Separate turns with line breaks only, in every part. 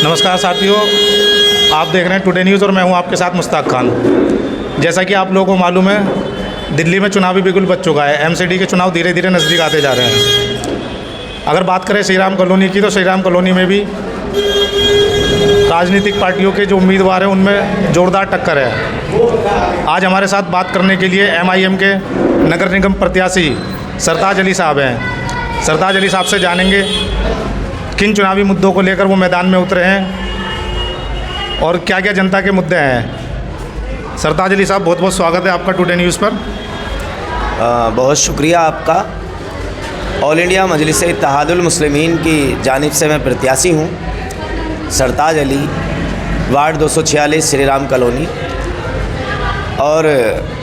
नमस्कार साथियों, आप देख रहे हैं टुडे न्यूज़ और मैं हूं आपके साथ मुश्ताक खान। जैसा कि आप लोगों को मालूम है, दिल्ली में चुनावी बिगुल बज चुका है। एमसीडी के चुनाव धीरे धीरे नज़दीक आते जा रहे हैं। अगर बात करें श्री राम कॉलोनी की, तो श्री राम कॉलोनी में भी राजनीतिक पार्टियों के जो उम्मीदवार हैं उनमें ज़ोरदार टक्कर है। आज हमारे साथ बात करने के लिए एमआईएम के नगर निगम प्रत्याशी सरताज अली साहब हैं। सरताज अली साहब से जानेंगे किन चुनावी मुद्दों को लेकर वो मैदान में उतरे हैं और क्या क्या जनता के मुद्दे हैं। सरताज अली साहब, बहुत बहुत स्वागत है आपका टुडे न्यूज़ पर।
बहुत शुक्रिया आपका। ऑल इंडिया मजलिस इत्तेहादुल मुस्लिमीन की जानिब से मैं प्रत्याशी हूँ, सरताज अली, वार्ड 246 श्री राम कॉलोनी। और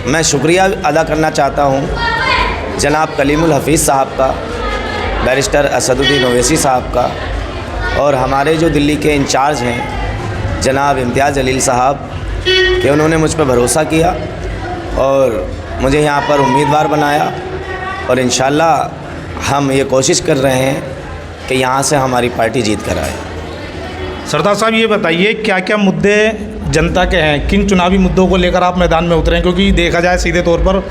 मैं शुक्रिया अदा करना चाहता हूँ जनाब कलीमुल हफीज़ साहब का, बैरिस्टर असदुद्दीन ओवैसी साहब का, और हमारे जो दिल्ली के इंचार्ज हैं जनाब इम्तियाज़ जलील साहब, कि उन्होंने मुझ पर भरोसा किया और मुझे यहाँ पर उम्मीदवार बनाया। और इंशाल्लाह हम ये कोशिश कर रहे हैं कि यहाँ से हमारी पार्टी जीत कर आए।
सरताज साहब, ये बताइए क्या क्या मुद्दे जनता के हैं, किन चुनावी मुद्दों को लेकर आप मैदान में उतरे हैं? क्योंकि देखा जाए सीधे तौर पर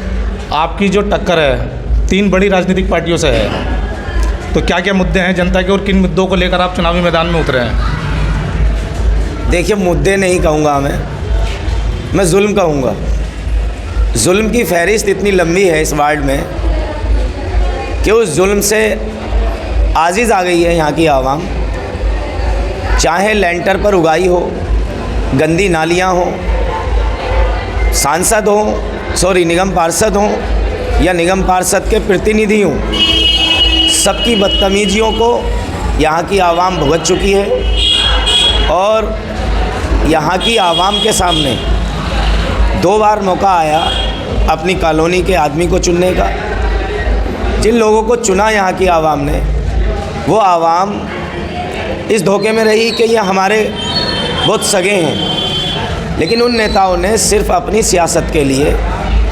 आपकी जो टक्कर है 3 बड़ी राजनीतिक पार्टियों से है, तो क्या क्या मुद्दे हैं जनता के और किन मुद्दों को लेकर आप चुनावी मैदान में उतरे हैं?
देखिए, मुद्दे नहीं कहूँगा मैं जुल्म कहूँगा। जुल्म की फहरिस्त इतनी लंबी है इस वार्ड में कि उस जुल्म से आजिज़ आ गई है यहाँ की आवाम। चाहे लेंटर पर उगाई हो, गंदी नालियाँ हो, सांसद हों, निगम पार्षद हों या निगम पार्षद के प्रतिनिधि हों, सबकी बदतमीजियों को यहाँ की आवाम भुगत चुकी है। और यहाँ की आवाम के सामने 2 बार मौका आया अपनी कॉलोनी के आदमी को चुनने का। जिन लोगों को चुना यहाँ की आवाम ने, वो आवाम इस धोखे में रही कि ये हमारे बहुत सगे हैं, लेकिन उन नेताओं ने सिर्फ अपनी सियासत के लिए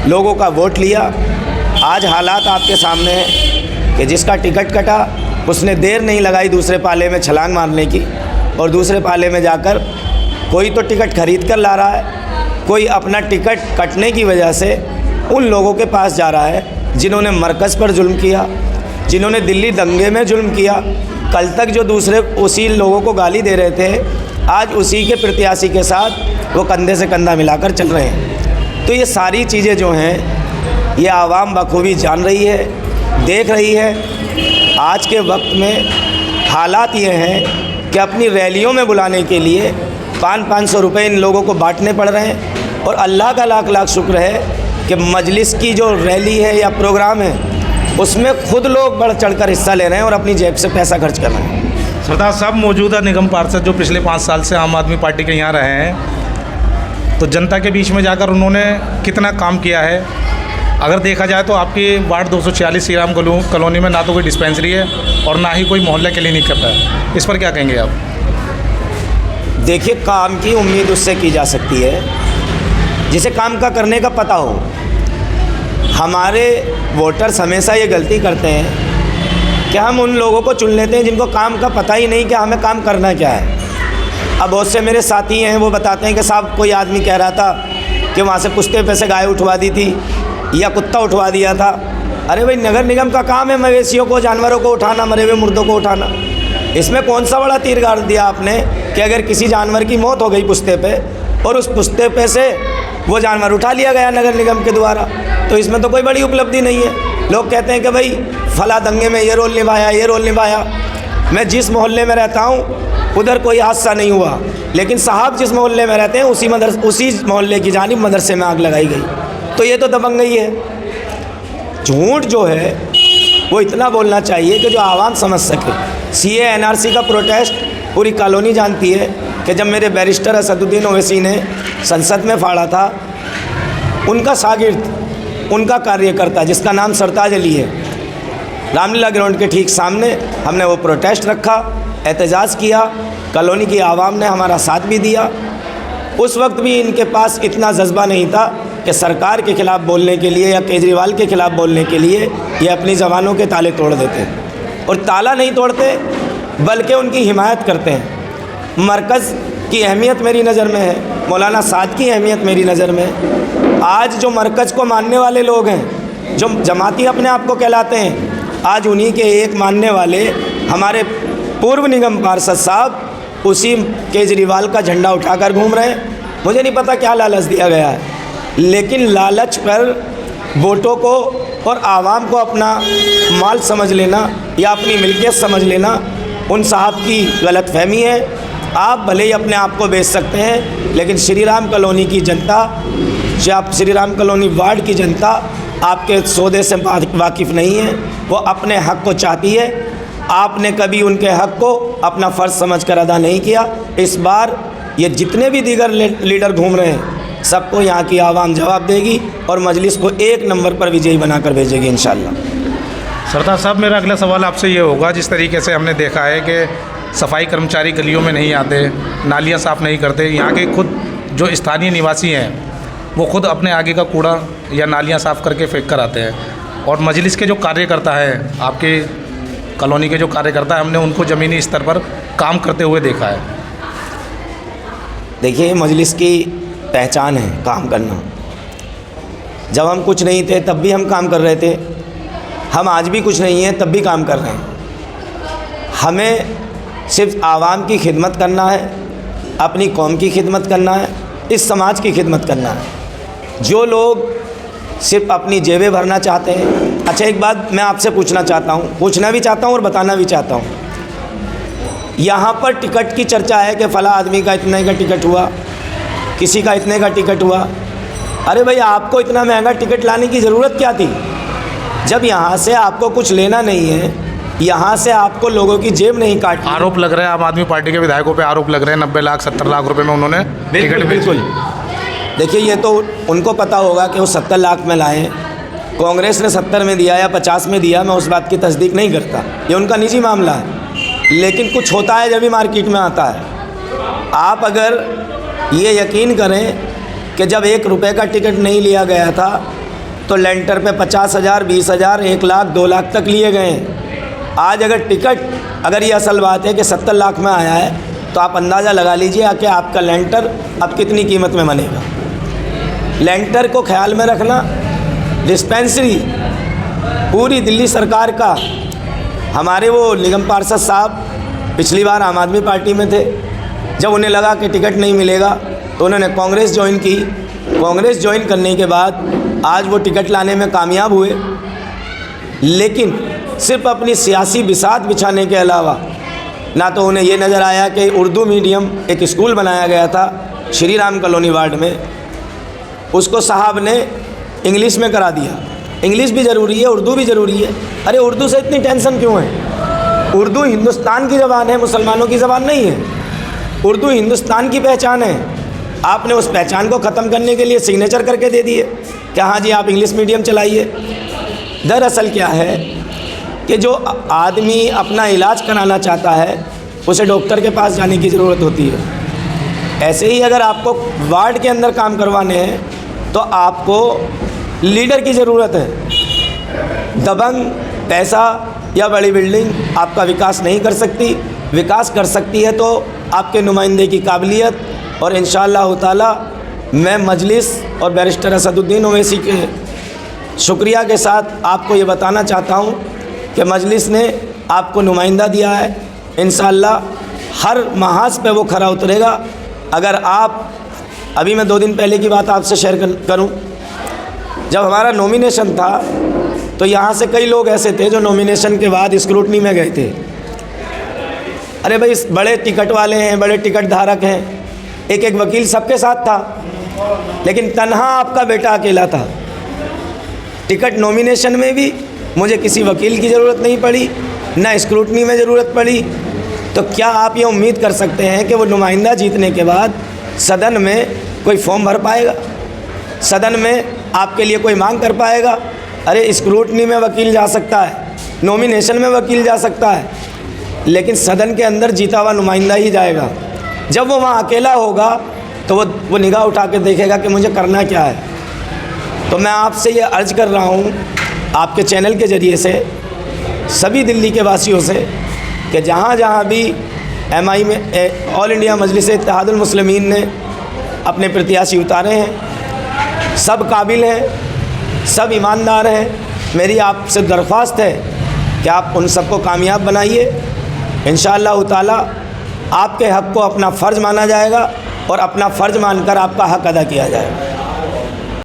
लोगों का वोट लिया। आज हालात आपके सामने हैं कि जिसका टिकट कटा उसने देर नहीं लगाई दूसरे पाले में छलांग मारने की, और दूसरे पाले में जाकर कोई तो टिकट खरीद कर ला रहा है, कोई अपना टिकट कटने की वजह से उन लोगों के पास जा रहा है जिन्होंने मरकज़ पर जुल्म किया, जिन्होंने दिल्ली दंगे में जुल्म किया। कल तक जो दूसरे उसी लोगों को गाली दे रहे थे, आज उसी के प्रत्याशी के साथ वो कंधे से कंधा मिलाकर चल रहे हैं। तो ये सारी चीज़ें जो हैं ये आवाम बखूबी जान रही है, देख रही है। आज के वक्त में हालात ये हैं कि अपनी रैलियों में बुलाने के लिए 500-500 रुपये इन लोगों को बांटने पड़ रहे हैं। और अल्लाह का लाख लाख शुक्र है कि मजलिस की जो रैली है या प्रोग्राम है उसमें खुद लोग बढ़ चढ़कर हिस्सा ले रहे हैं और अपनी जेब से पैसा खर्च कर रहे हैं।
सरताज साहब, मौजूदा निगम पार्षद जो पिछले 5 साल से आम आदमी पार्टी के यहाँ रहे हैं, तो जनता के बीच में जाकर उन्होंने कितना काम किया है? अगर देखा जाए तो आपकी वार्ड 246 श्री राम कॉलोनी में ना तो कोई डिस्पेंसरी है और ना ही कोई मोहल्ला क्लिनिक करता है। इस पर क्या कहेंगे आप?
देखिए, काम की उम्मीद उससे की जा सकती है जिसे काम का करने का पता हो। हमारे वोटर्स हमेशा ये गलती करते हैं कि हम उन लोगों को चुन लेते हैं जिनको काम का पता ही नहीं कि हमें काम करना क्या है। अब बहुत से मेरे साथी हैं, वो बताते हैं कि साहब कोई आदमी कह रहा था कि वहाँ से पुश्ते पे से गाय उठवा दी थी या कुत्ता उठवा दिया था। अरे भाई, नगर निगम का काम है मवेशियों को, जानवरों को उठाना, मरे हुए मुर्दों को उठाना। इसमें कौन सा बड़ा तीर गाड़ दिया आपने कि अगर किसी जानवर की मौत हो गई पुश्ते पे और उस पुश्ते पे से वो जानवर उठा लिया गया नगर निगम के द्वारा, तो इसमें तो कोई बड़ी उपलब्धि नहीं है। लोग कहते हैं कि भाई फला दंगे में ये रोल निभाया, ये रोल निभाया। मैं जिस मोहल्ले में रहता हूँ उधर कोई हादसा नहीं हुआ, लेकिन साहब जिस मोहल्ले में रहते हैं उसी मोहल्ले की जानिब मदरसे में आग लगाई गई। तो ये तो दबंगई है। झूठ जो है वो इतना बोलना चाहिए कि जो आवाम समझ सके। CA NRC का प्रोटेस्ट पूरी कॉलोनी जानती है कि जब मेरे बैरिस्टर असदुद्दीन ओवैसी ने संसद में फाड़ा था, उनका शागिर्द, उनका कार्यकर्ता जिसका नाम सरताज अली है, रामलीला ग्राउंड के ठीक सामने हमने वो प्रोटेस्ट रखा, एहतजाज किया। कॉलोनी की आवाम ने हमारा साथ भी दिया। उस वक्त भी इनके पास इतना जज्बा नहीं था कि सरकार के ख़िलाफ़ बोलने के लिए या केजरीवाल के ख़िलाफ़ बोलने के लिए ये अपनी ज़बानों के ताले तोड़ देते। और ताला नहीं तोड़ते बल्कि उनकी हिमायत करते हैं। मरकज़ की अहमियत मेरी नज़र में है, मौलाना साद की अहमियत मेरी नज़र में है। आज जो मरकज़ को मानने वाले लोग हैं, जो जमाती अपने आप को कहलाते हैं, आज उन्हीं के एक मानने वाले हमारे पूर्व निगम पार्षद साहब उसी केजरीवाल का झंडा उठाकर घूम रहे हैं। मुझे नहीं पता क्या लालच दिया गया है, लेकिन लालच पर वोटों को और आवाम को अपना माल समझ लेना या अपनी मिल्कियत समझ लेना उन साहब की गलतफहमी है। आप भले ही अपने आप को बेच सकते हैं, लेकिन श्री राम कॉलोनी की जनता, जो आप श्री राम कॉलोनी वार्ड की जनता आपके सौदे से वाकिफ़ नहीं है। वो अपने हक़ को चाहती है। आपने कभी उनके हक़ को अपना फ़र्ज़ समझकर अदा नहीं किया। इस बार ये जितने भी दीगर लीडर घूम रहे हैं, सबको यहाँ की आवाम जवाब देगी और मजलिस को एक नंबर पर विजयी बनाकर भेजेगी इंशाअल्लाह।
सरदार साहब, मेरा अगला सवाल आपसे ये होगा, जिस तरीके से हमने देखा है कि सफाई कर्मचारी गलियों में नहीं आते, नालियाँ साफ़ नहीं करते, यहाँ के खुद जो स्थानीय निवासी हैं वो खुद अपने आगे का कूड़ा या नालियाँ साफ़ करके फेंक कर आते हैं, और मजलिस के जो कार्यकर्ता हैं, आपके कॉलोनी के जो कार्यकर्ता हैं, हमने उनको ज़मीनी स्तर पर काम करते हुए देखा है।
देखिए, मजलिस की पहचान है काम करना। जब हम कुछ नहीं थे तब भी हम काम कर रहे थे, हम आज भी कुछ नहीं हैं तब भी काम कर रहे हैं। हमें सिर्फ आवाम की खिदमत करना है, अपनी कौम की खिदमत करना है, इस समाज की खिदमत करना है। जो लोग सिर्फ अपनी जेबें भरना चाहते हैं। अच्छा, एक बात मैं आपसे पूछना भी चाहता हूँ और बताना भी चाहता हूँ। यहाँ पर टिकट की चर्चा है कि फ़ला आदमी का इतने का टिकट हुआ, किसी का इतने का टिकट हुआ। अरे भाई, आपको इतना महंगा टिकट लाने की ज़रूरत क्या थी? जब यहाँ से आपको कुछ लेना नहीं है, यहाँ से आपको लोगों की जेब नहीं काटनी।
आरोप लग रहे हैं, आम आदमी पार्टी के विधायकों पे आरोप लग रहे हैं, 90 लाख 70 लाख रुपए में उन्होंने टिकट।
बिल्कुल, देखिए, ये तो उनको पता होगा कि वो 70 लाख में लाए। कांग्रेस ने 70 में दिया या 50 में दिया, मैं उस बात की तस्दीक नहीं करता, ये उनका निजी मामला है। लेकिन कुछ होता है जब भी मार्केट में आता है। आप अगर ये यकीन करें कि जब 1 रुपये का टिकट नहीं लिया गया था तो लेंटर पे 50,000, 20,000, 1 लाख, 2 लाख तक लिए गए हैं। आज अगर ये असल बात है कि 70 लाख में आया है, तो आप अंदाज़ा लगा लीजिए कि आपका लेंटर अब कितनी कीमत में बनेगा। लेंटर को ख्याल में रखना। डिस्पेंसरी पूरी दिल्ली सरकार का, हमारे वो निगम पार्षद साहब पिछली बार आम आदमी पार्टी में थे, जब उन्हें लगा कि टिकट नहीं मिलेगा तो उन्होंने कांग्रेस ज्वाइन की। कांग्रेस ज्वाइन करने के बाद आज वो टिकट लाने में कामयाब हुए, लेकिन सिर्फ अपनी सियासी बिसात बिछाने के अलावा ना तो उन्हें ये नज़र आया कि उर्दू मीडियम एक स्कूल बनाया गया था श्री राम कॉलोनी वार्ड में, उसको साहब ने इंग्लिश में करा दिया। इंग्लिश भी ज़रूरी है, उर्दू भी ज़रूरी है। अरे, उर्दू से इतनी टेंशन क्यों है? उर्दू हिंदुस्तान की ज़बान है, मुसलमानों की ज़बान नहीं है। उर्दू हिंदुस्तान की पहचान है। आपने उस पहचान को ख़त्म करने के लिए सिग्नेचर करके दे दिए कि हाँ जी, आप इंग्लिश मीडियम चलाइए। दरअसल क्या है कि जो आदमी अपना इलाज कराना चाहता है, उसे डॉक्टर के पास जाने की ज़रूरत होती है। ऐसे ही अगर आपको वार्ड के अंदर काम करवाने हैं तो आपको लीडर की ज़रूरत है। दबंग, पैसा या बड़ी बिल्डिंग आपका विकास नहीं कर सकती। विकास कर सकती है तो आपके नुमाइंदे की काबिलियत। और इंशाअल्लाह ताला मैं मजलिस और बैरिस्टर असदुद्दीन ओवैसी के शुक्रिया के साथ आपको ये बताना चाहता हूँ कि मजलिस ने आपको नुमाइंदा दिया है। इंशाअल्लाह हर महाज पे वो खरा उतरेगा। अगर आप, अभी मैं 2 दिन पहले की बात आपसे शेयर करूं, जब हमारा नॉमिनेशन था तो यहाँ से कई लोग ऐसे थे जो नॉमिनेशन के बाद स्क्रूटनी में गए थे। अरे भाई, बड़े टिकट वाले हैं, बड़े टिकट धारक हैं, एक वकील सबके साथ था, लेकिन तन्हा आपका बेटा अकेला था। टिकट नॉमिनेशन में भी मुझे किसी वकील की ज़रूरत नहीं पड़ी, ना स्क्रूटनी में ज़रूरत पड़ी। तो क्या आप ये उम्मीद कर सकते हैं कि वो नुमाइंदा जीतने के बाद सदन में कोई फॉर्म भर पाएगा? सदन में आपके लिए कोई मांग कर पाएगा? अरे, स्क्रूटनी में वकील जा सकता है, नॉमिनेशन में वकील जा सकता है, लेकिन सदन के अंदर जीता हुआ नुमाइंदा ही जाएगा। जब वो वहाँ अकेला होगा तो वो निगाह उठा के देखेगा कि मुझे करना क्या है। तो मैं आपसे ये अर्ज़ कर रहा हूँ आपके चैनल के ज़रिए से सभी दिल्ली के वासियों से कि जहाँ जहाँ भी MI में ऑल इंडिया मजलिस इत्तेहादुल मुस्लिमीन ने अपने प्रत्याशी उतारे हैं। सब काबिल हैं, सब ईमानदार हैं। मेरी आपसे दरख्वास्त है कि आप उन सबको कामयाब बनाइए। इंशाअल्लाह ताला आपके हक़ को अपना फ़र्ज़ माना जाएगा और अपना फ़र्ज़ मानकर आपका हक़ अदा किया जाएगा।